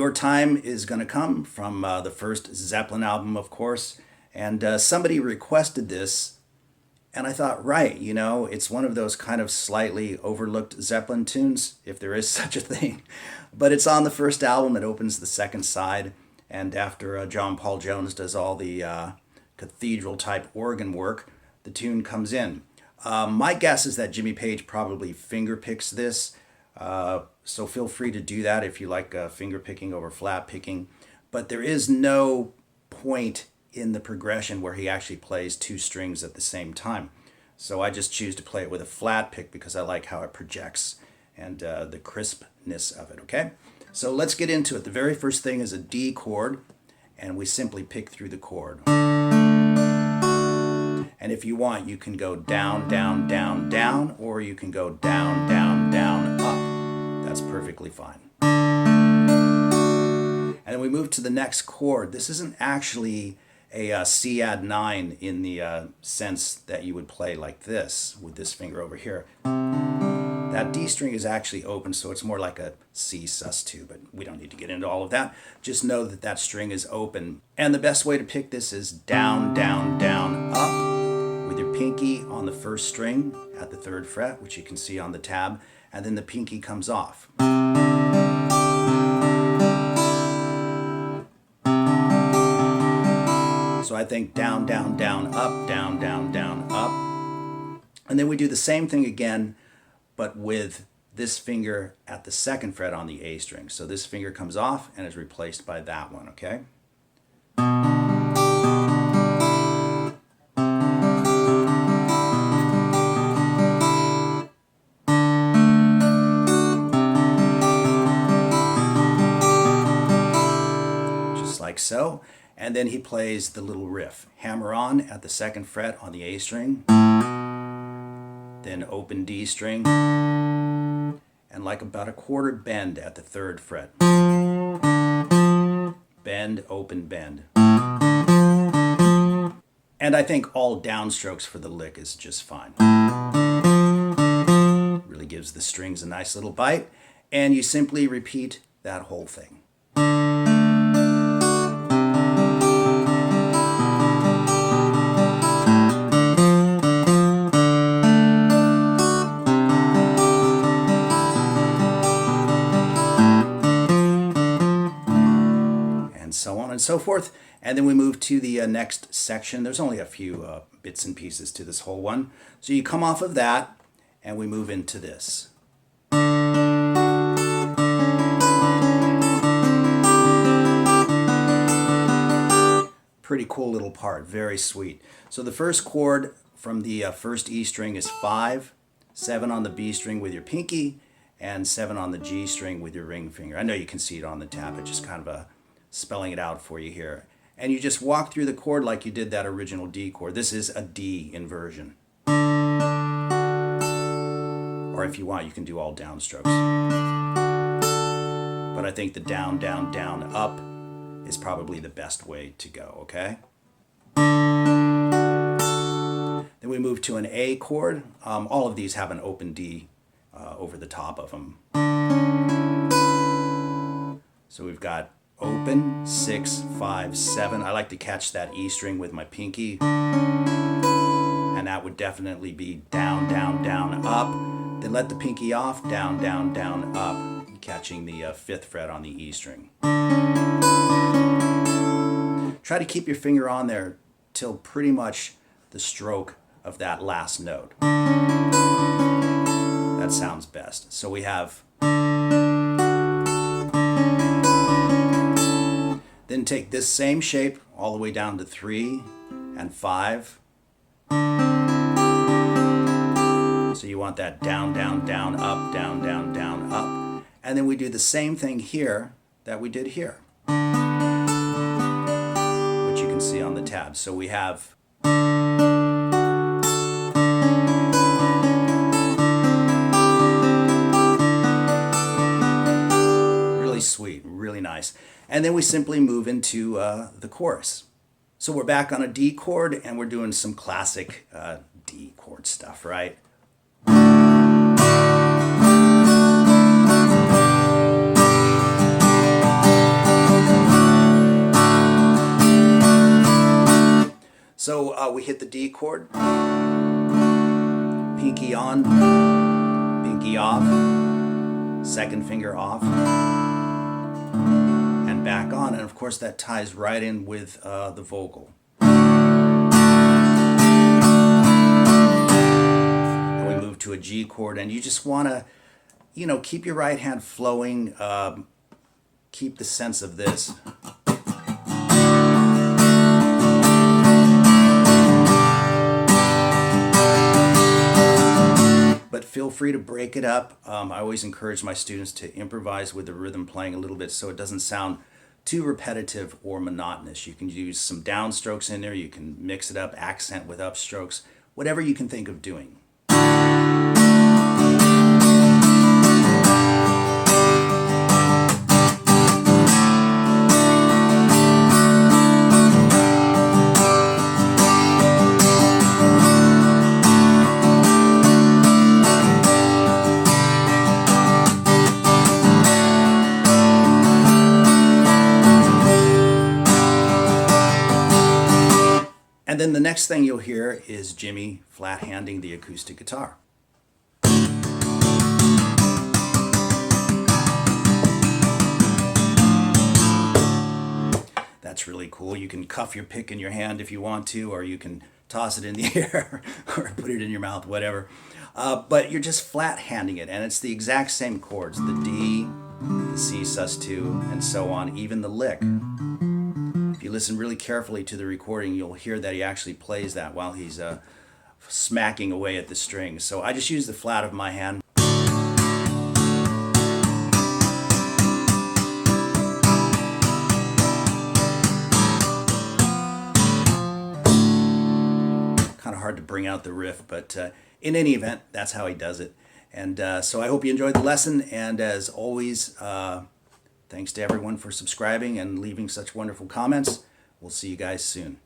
More Time is going to come from the first Zeppelin album, of course. And somebody requested this, and I thought, right, you know, it's one of those kind of slightly overlooked Zeppelin tunes, if there is such a thing. But it's on the first album. It opens the second side. And after John Paul Jones does all the cathedral-type organ work, the tune comes in. My guess is that Jimmy Page probably finger picks this. So feel free to do that if you like finger picking over flat picking. But there is no point in the progression where he actually plays two strings at the same time. So I just choose to play it with a flat pick because I like how it projects and the crispness of it, okay? So let's get into it. The very first thing is a D chord, and we simply pick through the chord. And if you want, you can go down, down, down, down, or you can go down, down, down, up. That's perfectly fine. And then we move to the next chord. This isn't actually a C add 9 in the sense that you would play like this with this finger over here. That D string is actually open, so it's more like a C sus2, but we don't need to get into all of that. Just know that that string is open. And the best way to pick this is down, down, down, up, with your pinky on the first string at the 3rd fret, which you can see on the tab, and then the pinky comes off. So I think down, down, down, up, down, down, down, up. And then we do the same thing again, but with this finger at the 2nd fret on the A string. So this finger comes off and is replaced by that one, okay? Just like so. And then he plays the little riff. Hammer on at the 2nd fret on the A string. Then open D string, and like about a quarter bend at the 3rd fret. Bend, open, bend. And I think all downstrokes for the lick is just fine. Really gives the strings a nice little bite, and you simply repeat that whole thing. So on and so forth. And then we move to the next section. There's only a few bits and pieces to this whole one. So you come off of that and we move into this. Pretty cool little part, very sweet. So the first chord from the first E string is 5, 7 on the B string with your pinky, and 7 on the G string with your ring finger. I know you can see it on the tab, it's just kind of spelling it out for you here. And you just walk through the chord like you did that original D chord. This is a D inversion. Or if you want, you can do all downstrokes. But I think the down, down, down, up is probably the best way to go, okay? Then we move to an A chord. All of these have an open D over the top of them. So we've got open, 6, 5, 7. I like to catch that E string with my pinky. And that would definitely be down, down, down, up. Then let the pinky off, down, down, down, up. Catching the 5th fret on the E string. Try to keep your finger on there till pretty much the stroke of that last note. That sounds best. So we have... Then take this same shape all the way down to 3 and 5. So you want that down, down, down, up, down, down, down, up. And then we do the same thing here that we did here, which you can see on the tab. So we have really sweet, really nice. And then we simply move into the chorus. So we're back on a D chord and we're doing some classic D chord stuff, right? So we hit the D chord, pinky on, pinky off, second finger off, and back on. And of course that ties right in with the vocal. And we move to a G chord, and you just want to, keep your right hand flowing, keep the sense of this. But feel free to break it up. I always encourage my students to improvise with the rhythm playing a little bit so it doesn't sound too repetitive or monotonous. You can use some downstrokes in there, you can mix it up, accent with upstrokes, whatever you can think of doing. And then the next thing you'll hear is Jimmy flat-handing the acoustic guitar. That's really cool. You can cuff your pick in your hand if you want to, or you can toss it in the air or put it in your mouth, whatever. But you're just flat-handing it, and it's the exact same chords, the D, the C sus2, and so on, even the lick. If you listen really carefully to the recording, you'll hear that he actually plays that while he's smacking away at the strings. So I just use the flat of my hand. Kind of hard to bring out the riff, but in any event, that's how he does it. And so I hope you enjoyed the lesson, and as always, thanks to everyone for subscribing and leaving such wonderful comments. We'll see you guys soon.